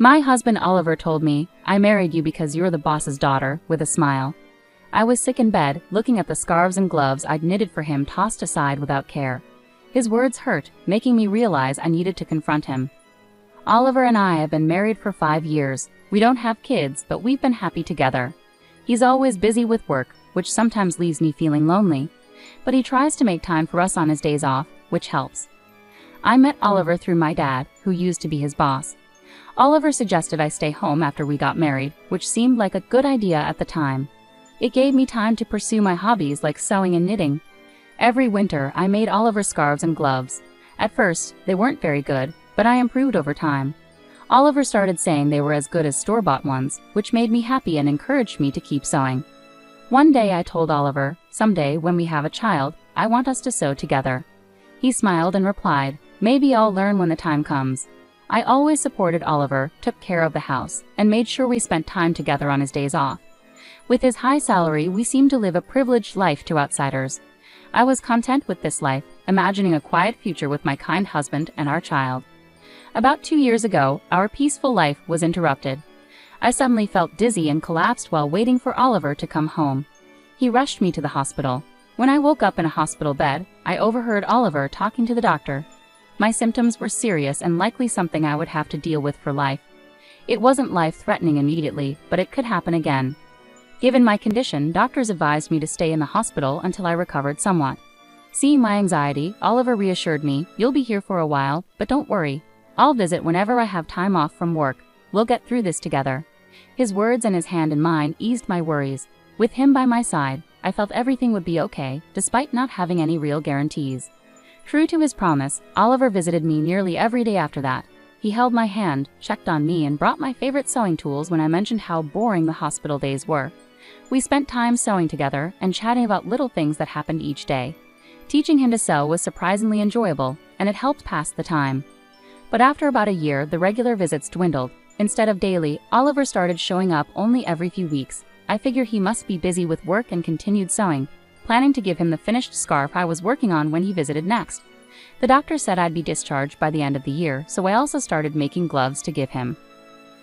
My husband Oliver told me, "I married you because you're the boss's daughter," with a smile. I was sick in bed, looking at the scarves and gloves I'd knitted for him tossed aside without care. His words hurt, making me realize I needed to confront him. Oliver and I have been married for 5 years. We don't have kids, but we've been happy together. He's always busy with work, which sometimes leaves me feeling lonely. But he tries to make time for us on his days off, which helps. I met Oliver through my dad, who used to be his boss. Oliver suggested I stay home after we got married, which seemed like a good idea at the time. It gave me time to pursue my hobbies like sewing and knitting. Every winter, I made Oliver scarves and gloves. At first, they weren't very good, but I improved over time. Oliver started saying they were as good as store-bought ones, which made me happy and encouraged me to keep sewing. One day I told Oliver, "Someday, when we have a child, I want us to sew together." He smiled and replied, "Maybe I'll learn when the time comes." I always supported Oliver, took care of the house, and made sure we spent time together on his days off. With his high salary, we seemed to live a privileged life to outsiders. I was content with this life, imagining a quiet future with my kind husband and our child. About 2 years ago, our peaceful life was interrupted. I suddenly felt dizzy and collapsed while waiting for Oliver to come home. He rushed me to the hospital. When I woke up in a hospital bed, I overheard Oliver talking to the doctor. My symptoms were serious and likely something I would have to deal with for life. It wasn't life-threatening immediately, but it could happen again. Given my condition, doctors advised me to stay in the hospital until I recovered somewhat. Seeing my anxiety, Oliver reassured me, "You'll be here for a while, but don't worry. I'll visit whenever I have time off from work. We'll get through this together." His words and his hand in mine eased my worries. With him by my side, I felt everything would be okay, despite not having any real guarantees. True to his promise, Oliver visited me nearly every day after that. He held my hand, checked on me, and brought my favorite sewing tools when I mentioned how boring the hospital days were. We spent time sewing together and chatting about little things that happened each day. Teaching him to sew was surprisingly enjoyable, and it helped pass the time. But after about a year, the regular visits dwindled. Instead of daily, Oliver started showing up only every few weeks. I figured he must be busy with work and continued sewing, planning to give him the finished scarf I was working on when he visited next. The doctor said I'd be discharged by the end of the year, so I also started making gloves to give him.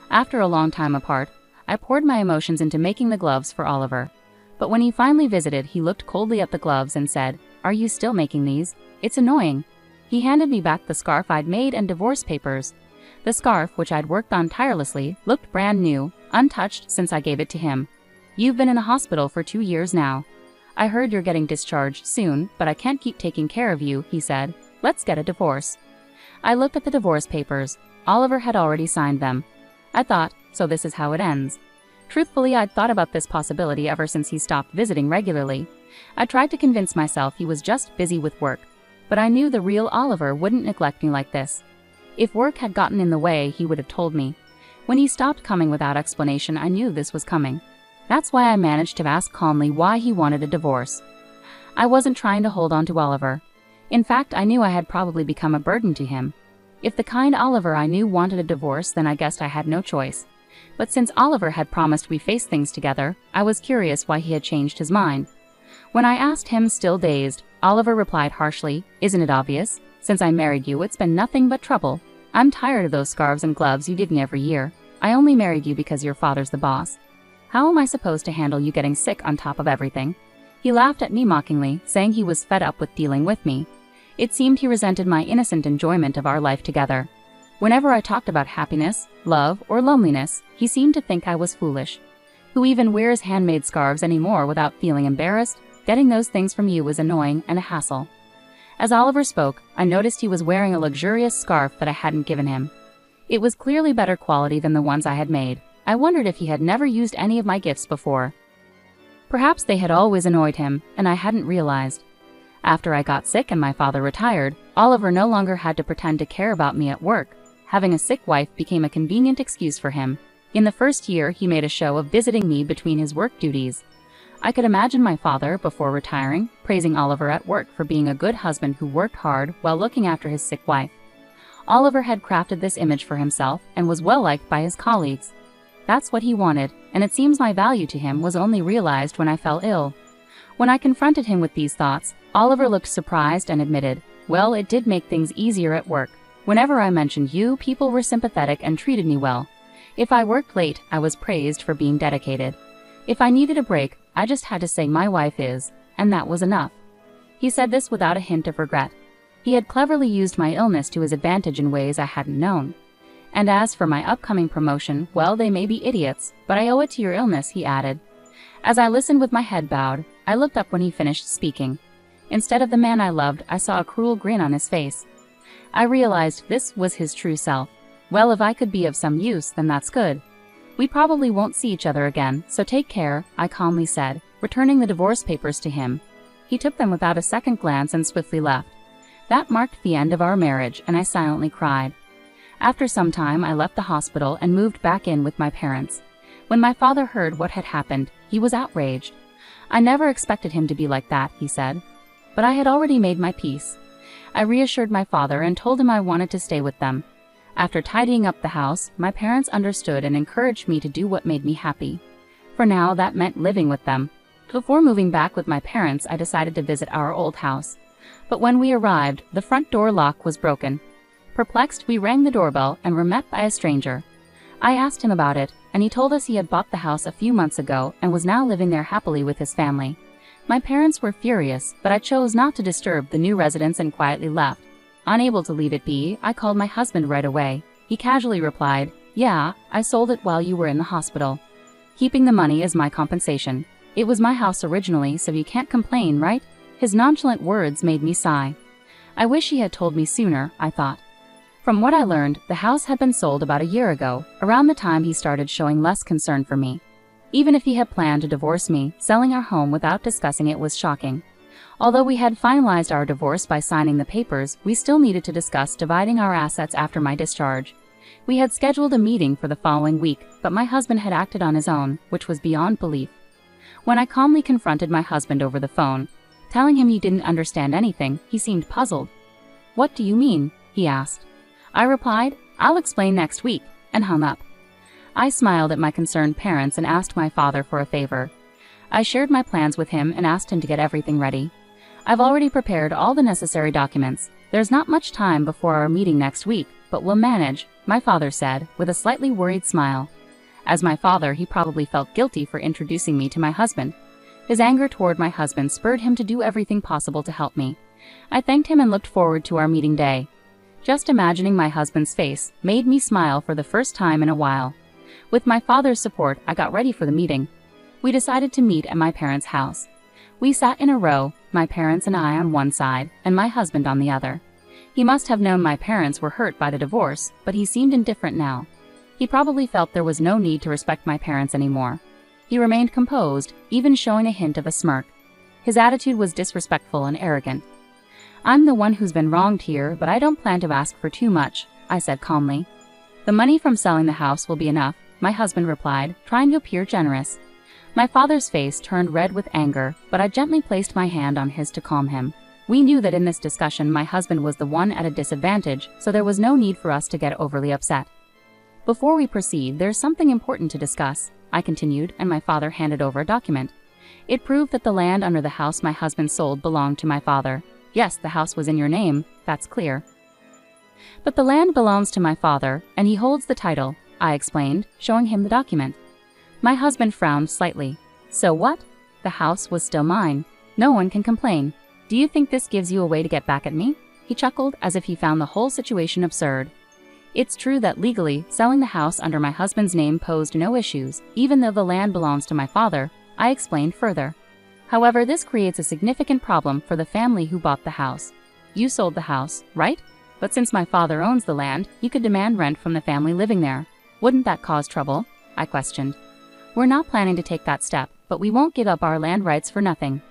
After a long time apart, I poured my emotions into making the gloves for Oliver. But when he finally visited, he looked coldly at the gloves and said, "Are you still making these? It's annoying." He handed me back the scarf I'd made and divorce papers. The scarf, which I'd worked on tirelessly, looked brand new, untouched since I gave it to him. "You've been in the hospital for 2 years now. I heard you're getting discharged soon, but I can't keep taking care of you," he said. "Let's get a divorce." I looked at the divorce papers. Oliver had already signed them. I thought, so this is how it ends. Truthfully, I'd thought about this possibility ever since he stopped visiting regularly. I tried to convince myself he was just busy with work, but I knew the real Oliver wouldn't neglect me like this. If work had gotten in the way, he would have told me. When he stopped coming without explanation, I knew this was coming. That's why I managed to ask calmly why he wanted a divorce. I wasn't trying to hold on to Oliver. In fact, I knew I had probably become a burden to him. If the kind Oliver I knew wanted a divorce, then I guessed I had no choice. But since Oliver had promised we face things together, I was curious why he had changed his mind. When I asked him, still dazed, Oliver replied harshly, "Isn't it obvious? Since I married you, it's been nothing but trouble. I'm tired of those scarves and gloves you give me every year. I only married you because your father's the boss. How am I supposed to handle you getting sick on top of everything?" He laughed at me mockingly, saying he was fed up with dealing with me. It seemed he resented my innocent enjoyment of our life together. Whenever I talked about happiness, love, or loneliness, he seemed to think I was foolish. Who even wears handmade scarves anymore without feeling embarrassed? Getting those things from you was annoying and a hassle. As Oliver spoke, I noticed he was wearing a luxurious scarf that I hadn't given him. It was clearly better quality than the ones I had made. I wondered if he had never used any of my gifts before. Perhaps they had always annoyed him, and I hadn't realized. After I got sick and my father retired, Oliver no longer had to pretend to care about me at work. Having a sick wife became a convenient excuse for him. In the first year, he made a show of visiting me between his work duties. I could imagine my father, before retiring, praising Oliver at work for being a good husband who worked hard while looking after his sick wife. Oliver had crafted this image for himself and was well liked by his colleagues. That's what he wanted, and it seems my value to him was only realized when I fell ill. When I confronted him with these thoughts, Oliver looked surprised and admitted, "Well, it did make things easier at work. Whenever I mentioned you, people were sympathetic and treated me well. If I worked late, I was praised for being dedicated. If I needed a break, I just had to say my wife is, and that was enough. He said this without a hint of regret. He had cleverly used my illness to his advantage in ways I hadn't known. And as for my upcoming promotion, well, they may be idiots, but I owe it to your illness, he added. As I listened with my head bowed, I looked up when he finished speaking. Instead of the man I loved, I saw a cruel grin on his face. I realized this was his true self. Well, if I could be of some use, then that's good. We probably won't see each other again, so take care, I calmly said, returning the divorce papers to him. He took them without a second glance and swiftly left. That marked the end of our marriage, and I silently cried. After some time, I left the hospital and moved back in with my parents. When my father heard what had happened, he was outraged. I never expected him to be like that, he said. But I had already made my peace. I reassured my father and told him I wanted to stay with them. After tidying up the house, my parents understood and encouraged me to do what made me happy. For now, that meant living with them. Before moving back with my parents, I decided to visit our old house. But when we arrived, the front door lock was broken. Perplexed, we rang the doorbell and were met by a stranger. I asked him about it, and he told us he had bought the house a few months ago and was now living there happily with his family. My parents were furious, but I chose not to disturb the new residents and quietly left. Unable to leave it be, I called my husband right away. He casually replied, "Yeah, I sold it while you were in the hospital. Keeping the money as my compensation. It was my house originally, so you can't complain, right?" His nonchalant words made me sigh. I wish he had told me sooner, I thought. From what I learned, the house had been sold about a year ago, around the time he started showing less concern for me. Even if he had planned to divorce me, selling our home without discussing it was shocking. Although we had finalized our divorce by signing the papers, we still needed to discuss dividing our assets after my discharge. We had scheduled a meeting for the following week, but my husband had acted on his own, which was beyond belief. When I calmly confronted my husband over the phone, telling him he didn't understand anything, he seemed puzzled. "What do you mean?" he asked. I replied, "I'll explain next week," and hung up. I smiled at my concerned parents and asked my father for a favor. I shared my plans with him and asked him to get everything ready. "I've already prepared all the necessary documents. There's not much time before our meeting next week, but we'll manage," my father said, with a slightly worried smile. As my father, he probably felt guilty for introducing me to my husband. His anger toward my husband spurred him to do everything possible to help me. I thanked him and looked forward to our meeting day. Just imagining my husband's face made me smile for the first time in a while. With my father's support, I got ready for the meeting. We decided to meet at my parents' house. We sat in a row, my parents and I on one side, and my husband on the other. He must have known my parents were hurt by the divorce, but he seemed indifferent now. He probably felt there was no need to respect my parents anymore. He remained composed, even showing a hint of a smirk. His attitude was disrespectful and arrogant. "I'm the one who's been wronged here, but I don't plan to ask for too much," I said calmly. "The money from selling the house will be enough," my husband replied, trying to appear generous. My father's face turned red with anger, but I gently placed my hand on his to calm him. We knew that in this discussion my husband was the one at a disadvantage, so there was no need for us to get overly upset. "Before we proceed, there's something important to discuss," I continued, and my father handed over a document. It proved that the land under the house my husband sold belonged to my father. "Yes, the house was in your name, that's clear. But the land belongs to my father, and he holds the title," I explained, showing him the document. My husband frowned slightly. "So what? The house was still mine. No one can complain. Do you think this gives you a way to get back at me?" He chuckled as if he found the whole situation absurd. "It's true that legally, selling the house under my husband's name posed no issues, even though the land belongs to my father," I explained further. "However, this creates a significant problem for the family who bought the house. You sold the house, right? But since my father owns the land, you could demand rent from the family living there. Wouldn't that cause trouble?" I questioned. "We're not planning to take that step, but we won't give up our land rights for nothing.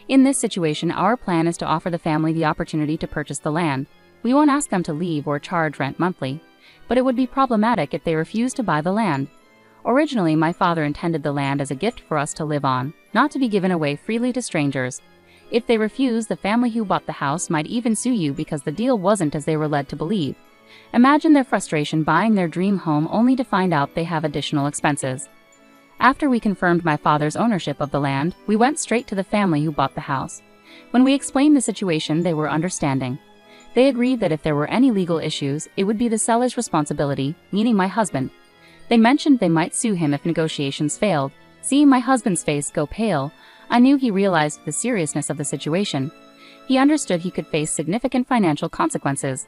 In this situation, our plan is to offer the family the opportunity to purchase the land. We won't ask them to leave or charge rent monthly, but it would be problematic if they refuse to buy the land. Originally, my father intended the land as a gift for us to live on, not to be given away freely to strangers. If they refuse, the family who bought the house might even sue you because the deal wasn't as they were led to believe. Imagine their frustration buying their dream home only to find out they have additional expenses." After we confirmed my father's ownership of the land, we went straight to the family who bought the house. When we explained the situation, they were understanding. They agreed that if there were any legal issues, it would be the seller's responsibility, meaning my husband. They mentioned they might sue him if negotiations failed. Seeing my husband's face go pale, I knew he realized the seriousness of the situation. He understood he could face significant financial consequences.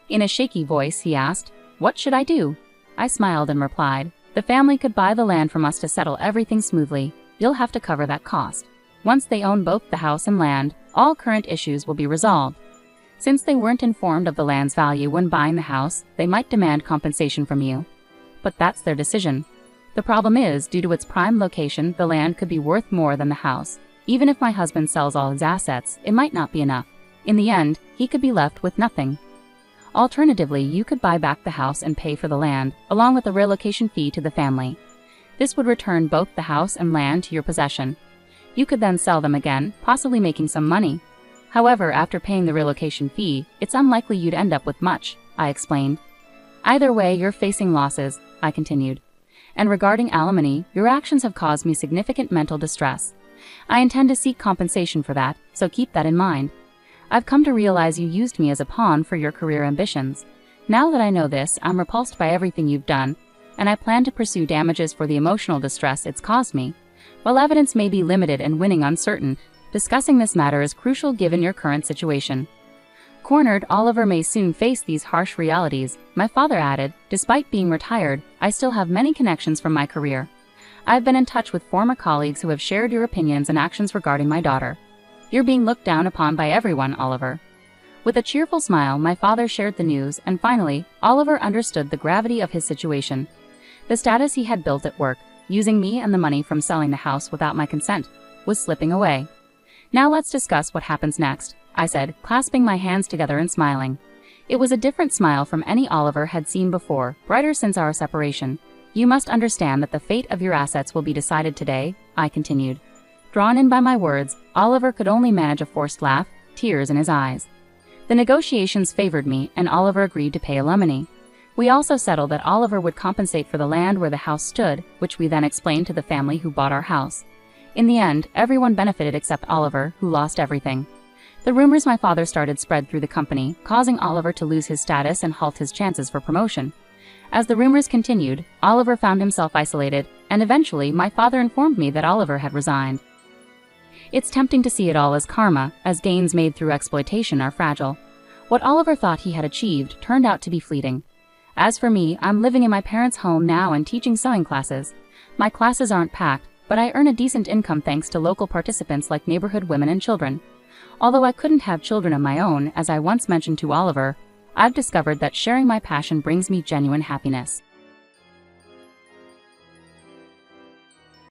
In a shaky voice, he asked, "What should I do?" I smiled and replied, "The family could buy the land from us to settle everything smoothly. You'll have to cover that cost. Once they own both the house and land, all current issues will be resolved." Since they weren't informed of the land's value when buying the house, they might demand compensation from you. But that's their decision. The problem is, due to its prime location, the land could be worth more than the house. Even if my husband sells all his assets, it might not be enough. In the end, he could be left with nothing. Alternatively, you could buy back the house and pay for the land, along with a relocation fee to the family. This would return both the house and land to your possession. You could then sell them again, possibly making some money. However, after paying the relocation fee, it's unlikely you'd end up with much, I explained. Either way, you're facing losses, I continued. And regarding alimony, your actions have caused me significant mental distress. I intend to seek compensation for that, so keep that in mind. I've come to realize you used me as a pawn for your career ambitions. Now that I know this, I'm repulsed by everything you've done, and I plan to pursue damages for the emotional distress it's caused me. While evidence may be limited and winning uncertain, discussing this matter is crucial given your current situation. Cornered, Oliver may soon face these harsh realities, my father added. Despite being retired, I still have many connections from my career. I've been in touch with former colleagues who have shared your opinions and actions regarding my daughter. You're being looked down upon by everyone, Oliver. With a cheerful smile, my father shared the news, and finally, Oliver understood the gravity of his situation. The status he had built at work, using me and the money from selling the house without my consent, was slipping away. Now let's discuss what happens next, I said, clasping my hands together and smiling. It was a different smile from any Oliver had seen before, brighter since our separation. You must understand that the fate of your assets will be decided today, I continued. Drawn in by my words, Oliver could only manage a forced laugh, tears in his eyes. The negotiations favored me, and Oliver agreed to pay alimony. We also settled that Oliver would compensate for the land where the house stood, which we then explained to the family who bought our house. In the end, everyone benefited except Oliver, who lost everything. The rumors my father started spread through the company, causing Oliver to lose his status and halt his chances for promotion. As the rumors continued, Oliver found himself isolated, and eventually my father informed me that Oliver had resigned. It's tempting to see it all as karma, as gains made through exploitation are fragile. What Oliver thought he had achieved turned out to be fleeting. As for me, I'm living in my parents' home now and teaching sewing classes. My classes aren't packed, but I earn a decent income thanks to local participants like neighborhood women and children. Although I couldn't have children of my own, as I once mentioned to Oliver, I've discovered that sharing my passion brings me genuine happiness.